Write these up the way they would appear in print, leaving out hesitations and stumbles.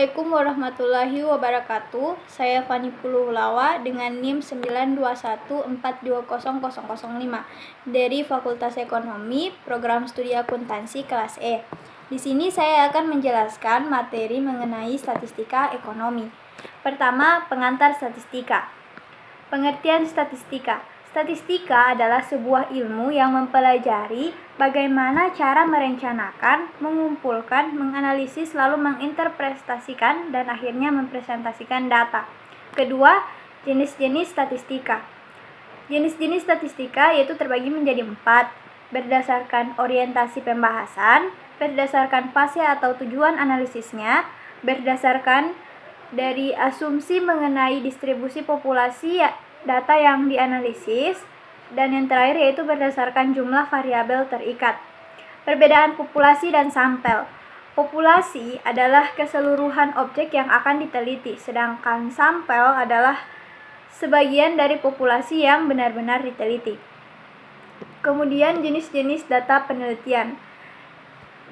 Assalamualaikum warahmatullahi wabarakatuh. Saya Fani Puluhlawa dengan NIM 921420005 dari Fakultas Ekonomi, Program Studi Akuntansi kelas E. Di sini saya akan menjelaskan materi mengenai statistika ekonomi. Pertama, pengantar statistika. Pengertian statistika. Statistika adalah sebuah ilmu yang mempelajari bagaimana cara merencanakan, mengumpulkan, menganalisis, lalu menginterpretasikan, dan akhirnya mempresentasikan data. Kedua, jenis-jenis statistika. Jenis-jenis statistika yaitu terbagi menjadi 4, berdasarkan orientasi pembahasan, berdasarkan fase atau tujuan analisisnya, berdasarkan dari asumsi mengenai distribusi populasi data yang dianalisis, dan yang terakhir yaitu berdasarkan jumlah variabel terikat. Perbedaan populasi dan sampel. Populasi adalah keseluruhan objek yang akan diteliti, sedangkan sampel adalah sebagian dari populasi yang benar-benar diteliti. Kemudian jenis-jenis data penelitian.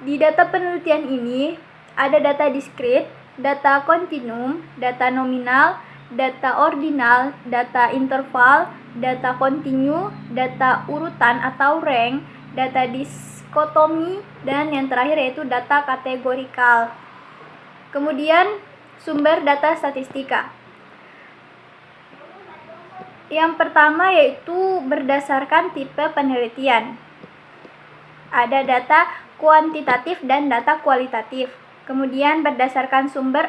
Di data penelitian ini ada data diskrit, data kontinum, data nominal, data ordinal, data interval, data kontinu, data urutan atau rank, data diskotomi, dan yang terakhir yaitu data kategorikal. Kemudian sumber data statistika. Yang pertama yaitu berdasarkan tipe penelitian. Ada data kuantitatif dan data kualitatif. Kemudian berdasarkan sumber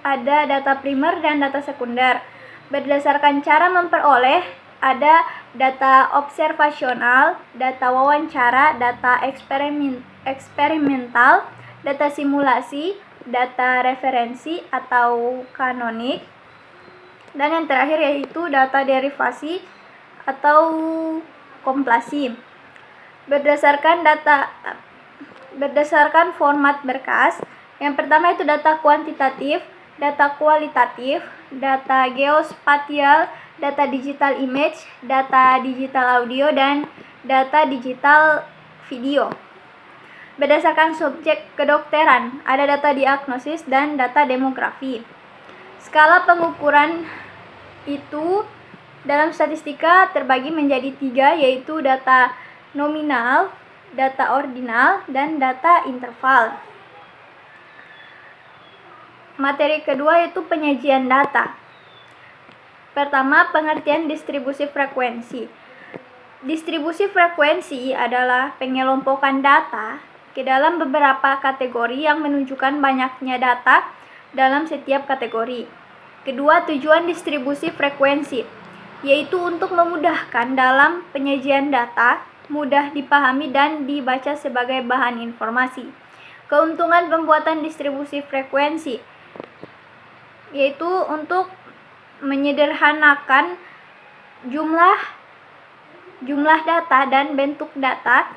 ada data primer dan data sekunder. Berdasarkan cara memperoleh ada data observasional, data wawancara, data eksperimental, data simulasi, data referensi atau kanonik, dan yang terakhir yaitu data derivasi atau komplasi. Berdasarkan format berkas, yang pertama itu data kuantitatif, data kualitatif, data geospatial, data digital image, data digital audio, dan data digital video. Berdasarkan subjek kedokteran, ada data diagnosis dan data demografi. Skala pengukuran itu dalam statistika terbagi menjadi 3, yaitu data nominal, data ordinal, dan data interval. Materi kedua yaitu penyajian data. Pertama, pengertian distribusi frekuensi. Distribusi frekuensi adalah pengelompokan data ke dalam beberapa kategori yang menunjukkan banyaknya data dalam setiap kategori. Kedua, tujuan distribusi frekuensi yaitu untuk memudahkan dalam penyajian data, mudah dipahami dan dibaca sebagai bahan informasi. Keuntungan pembuatan distribusi frekuensi yaitu untuk menyederhanakan jumlah data dan bentuk data.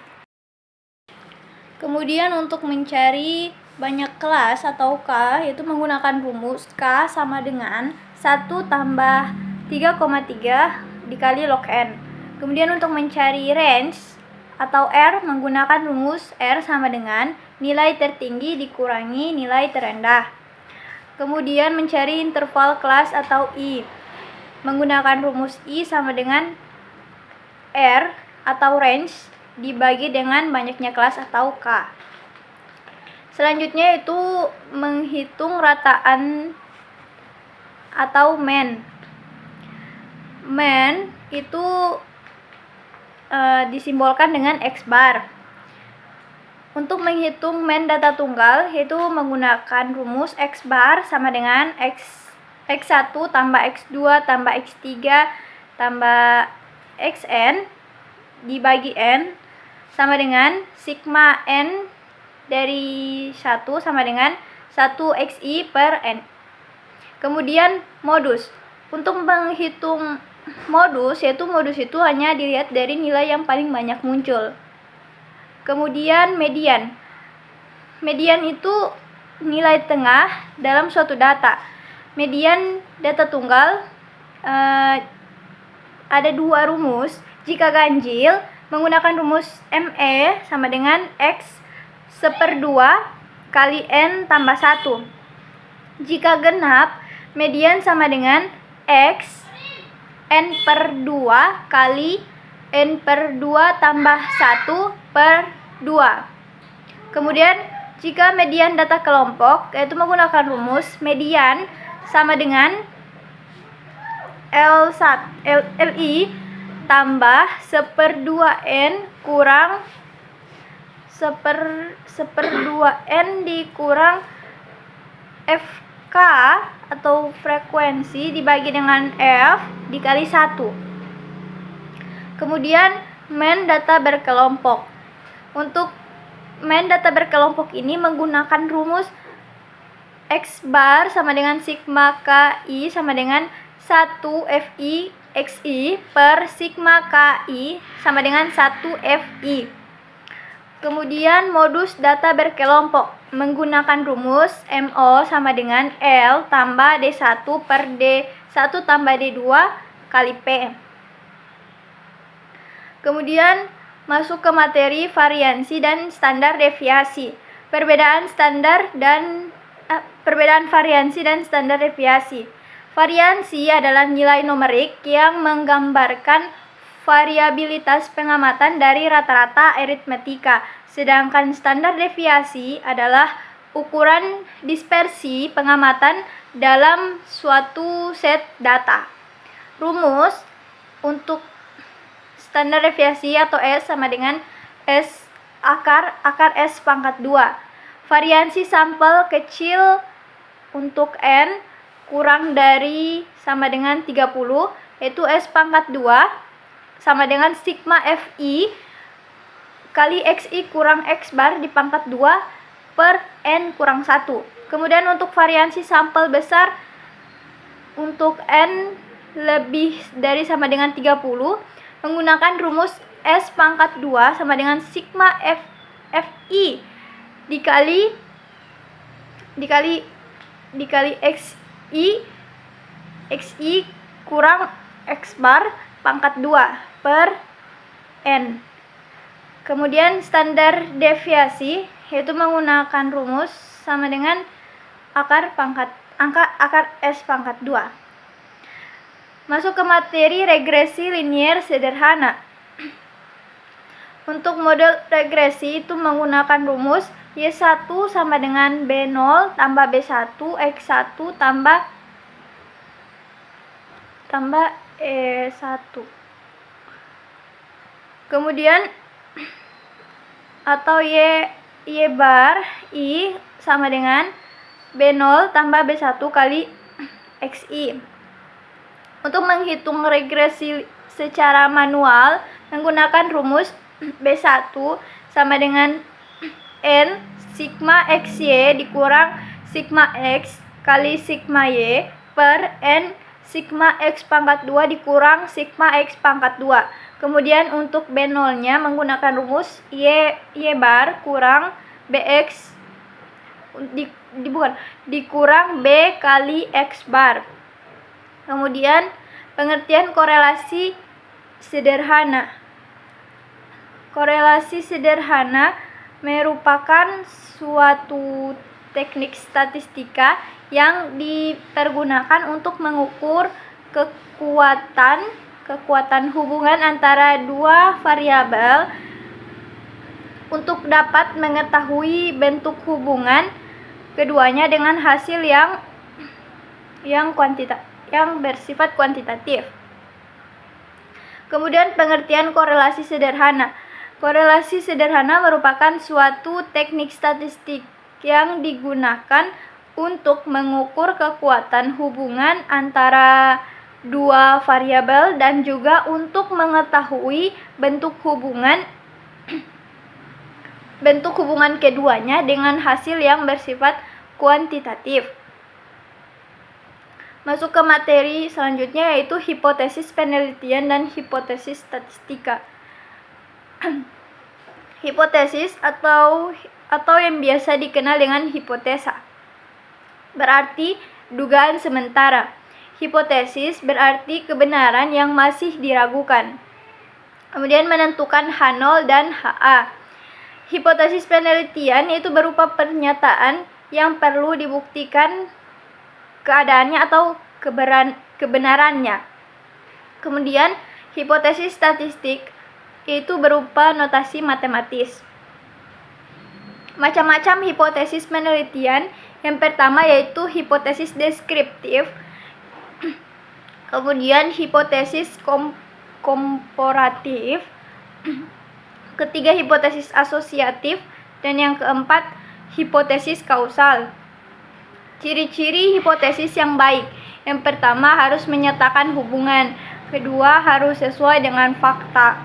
Kemudian untuk mencari banyak kelas atau K yaitu menggunakan rumus K sama dengan 1 tambah 3,3 dikali log N. Kemudian untuk mencari range atau R menggunakan rumus R sama dengan nilai tertinggi dikurangi nilai terendah. Kemudian mencari interval kelas atau I menggunakan rumus I sama dengan R atau range dibagi dengan banyaknya kelas atau K. Selanjutnya itu menghitung rataan atau mean. Mean itu disimbolkan dengan X bar. Untuk menghitung mean data tunggal yaitu menggunakan rumus X bar sama dengan X1 tambah X2 tambah X3 tambah Xn dibagi N sama dengan sigma N dari 1 sama dengan 1xi per N. Kemudian modus. Untuk menghitung modus itu hanya dilihat dari nilai yang paling banyak muncul. Kemudian median. Median itu nilai tengah dalam suatu data. Median data tunggal ada 2 rumus. Jika ganjil menggunakan rumus ME sama dengan X 1/2 kali N tambah 1. Jika genap, median sama dengan X N per 2 kali N per 2 tambah 1 per 2. Kemudian, jika median data kelompok, yaitu menggunakan rumus median sama dengan LI tambah 1/2N kurang 1/2N dikurang FK atau frekuensi dibagi dengan F dikali 1. Kemudian main data berkelompok. Untuk main data berkelompok ini menggunakan rumus X bar sama dengan sigma KI sama dengan 1 FI XI per sigma KI sama dengan 1 FI. Kemudian modus data berkelompok menggunakan rumus MO sama dengan L tambah D1 per D1 tambah D2 kali P. Kemudian masuk ke materi variansi dan standar deviasi. Perbedaan variansi dan standar deviasi. Variansi adalah nilai numerik yang menggambarkan variabilitas pengamatan dari rata-rata aritmetika, sedangkan standar deviasi adalah ukuran dispersi pengamatan dalam suatu set data. Rumus untuk standar deviasi atau S sama dengan S akar S pangkat 2. Variansi sampel kecil untuk N kurang dari sama dengan 30, yaitu S pangkat 2 sama dengan sigma Fi kali Xi kurang X bar di pangkat 2 per N kurang 1. Kemudian untuk variansi sampel besar untuk N lebih dari sama dengan 30 menggunakan rumus S pangkat 2 sama dengan sigma Fi dikali Xi kurang X bar pangkat 2 per N. Kemudian standar deviasi yaitu menggunakan rumus sama dengan akar S pangkat 2. Masuk ke materi regresi linier sederhana. Untuk model regresi itu menggunakan rumus Y1 sama dengan B0 tambah B1 X1 tambah E1. Kemudian atau Y bar I sama dengan B0 tambah B1 kali Xi. Untuk menghitung regresi secara manual menggunakan rumus B1 sama dengan N sigma XY dikurang sigma X kali sigma Y per N sigma X pangkat 2 dikurang sigma X pangkat 2. Kemudian untuk B0-nya menggunakan rumus Y bar kurang BX dikurang B kali X bar. Kemudian pengertian korelasi sederhana. Korelasi sederhana merupakan suatu teknik statistika yang dipergunakan untuk mengukur kekuatan hubungan antara dua variabel untuk dapat mengetahui bentuk hubungan keduanya dengan hasil yang bersifat kuantitatif. Kemudian pengertian korelasi sederhana. Korelasi sederhana merupakan suatu teknik statistik yang digunakan untuk mengukur kekuatan hubungan antara dua variabel dan juga untuk mengetahui bentuk hubungan keduanya dengan hasil yang bersifat kuantitatif. Masuk ke materi selanjutnya yaitu hipotesis penelitian dan hipotesis statistika. Hipotesis atau yang biasa dikenal dengan hipotesa berarti dugaan sementara. Hipotesis berarti kebenaran yang masih diragukan. Kemudian menentukan H0 dan HA. Hipotesis penelitian itu berupa pernyataan yang perlu dibuktikan keadaannya atau kebenarannya. Kemudian, hipotesis statistik yaitu berupa notasi matematis. Macam-macam hipotesis penelitian. Yang pertama yaitu hipotesis deskriptif, kemudian hipotesis komparatif, ketiga hipotesis asosiatif, dan yang keempat hipotesis kausal. Ciri-ciri hipotesis yang baik. Yang pertama harus menyatakan hubungan, kedua harus sesuai dengan fakta,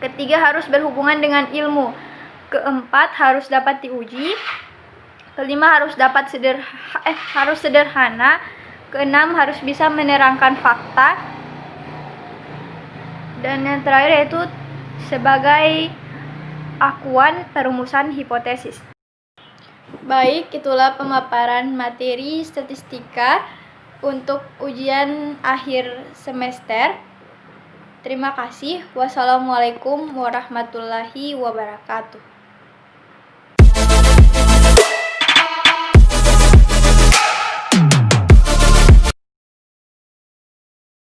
ketiga harus berhubungan dengan ilmu, keempat harus dapat diuji, kelima harus sederhana, keenam harus bisa menerangkan fakta, dan yang terakhir yaitu sebagai akuan perumusan hipotesis. Baik, itulah pemaparan materi statistika untuk ujian akhir semester. Terima kasih. Wassalamualaikum warahmatullahi wabarakatuh.